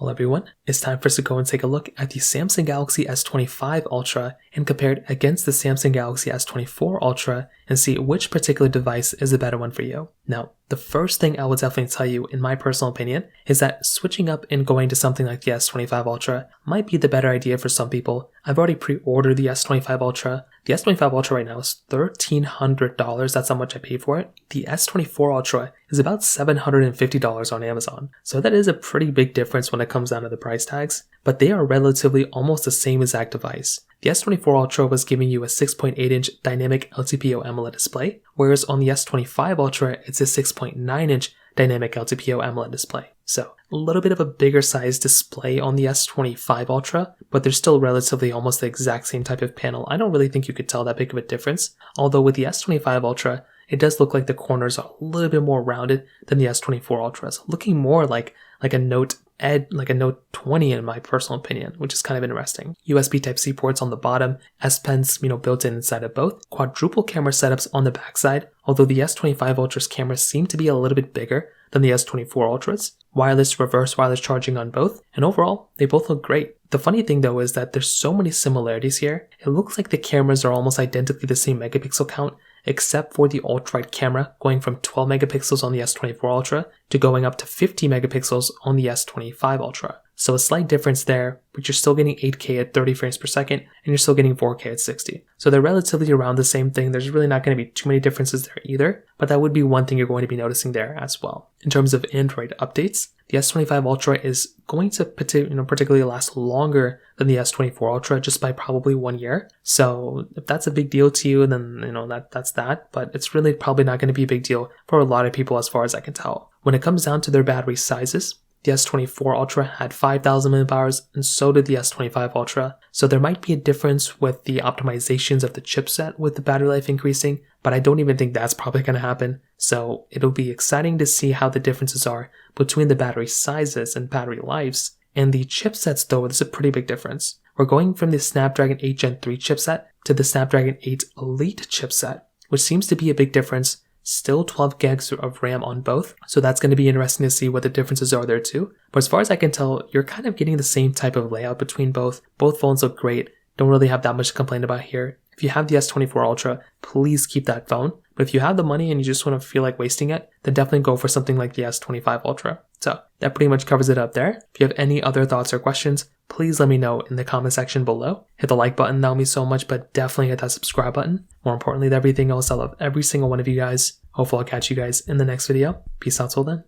Well everyone, it's time for us to go and take a look at the Samsung Galaxy S25 Ultra and compare it against the Samsung Galaxy S24 Ultra and see which particular device is the better one for you. Now, the first thing I will definitely tell you, in my personal opinion, is that switching up and going to something like the S25 Ultra might be the better idea for some people. I've already pre-ordered the S25 Ultra. The S25 Ultra right now is $1,300, that's how much I paid for it. The S24 Ultra is about $750 on Amazon. So that is a pretty big difference when it comes down to the price tags, but they are relatively almost the same exact device. The S24 Ultra was giving you a 6.8-inch dynamic LTPO AMOLED display, whereas on the S25 Ultra, it's a 6.9-inch dynamic LTPO AMOLED display. So a little bit of a bigger size display on the S25 Ultra, but they're still relatively almost the exact same type of panel. I don't really think you could tell that big of a difference, although with the S25 Ultra, it does look like the corners are a little bit more rounded than the S24 Ultras, looking more like a Note 20 in my personal opinion, which is kind of interesting. USB Type-C ports on the bottom, S Pens, built in inside of both, quadruple camera setups on the backside, although the S25 Ultra's cameras seem to be a little bit bigger than the S24 Ultras, reverse wireless charging on both, and overall, they both look great. The funny thing though is that there's so many similarities here, it looks like the cameras are almost identically the same megapixel count, except for the ultra-wide camera going from 12 megapixels on the S24 Ultra to going up to 50 megapixels on the S25 Ultra. So a slight difference there, but you're still getting 8K at 30 frames per second, and you're still getting 4K at 60. So they're relatively around the same thing. There's really not going to be too many differences there either, but that would be one thing you're going to be noticing there as well. In terms of Android updates, the S25 Ultra is going to particularly last longer than the S24 Ultra, just by probably 1 year. So if that's a big deal to you, then that's that. But it's really probably not going to be a big deal for a lot of people as far as I can tell. When it comes down to their battery sizes, the S24 Ultra had 5,000 mAh and so did the S25 Ultra. So there might be a difference with the optimizations of the chipset with the battery life increasing, but I don't even think that's probably going to happen. So it'll be exciting to see how the differences are between the battery sizes and battery lives. And the chipsets though, there's a pretty big difference. We're going from the Snapdragon 8 Gen 3 chipset to the Snapdragon 8 Elite chipset, which seems to be a big difference. Still 12 gigs of RAM on both, so that's going to be interesting to see what the differences are there too. But as far as I can tell, you're kind of getting the same type of layout between both. Both phones look great, don't really have that much to complain about here. If you have the S24 Ultra, please keep that phone. But if you have the money and you just want to feel like wasting it, then definitely go for something like the S25 Ultra. So that pretty much covers it up there. If you have any other thoughts or questions, please let me know in the comment section below. Hit the like button, that would mean so much, but definitely hit that subscribe button. More importantly than everything else, I love every single one of you guys. Hopefully I'll catch you guys in the next video. Peace out till then.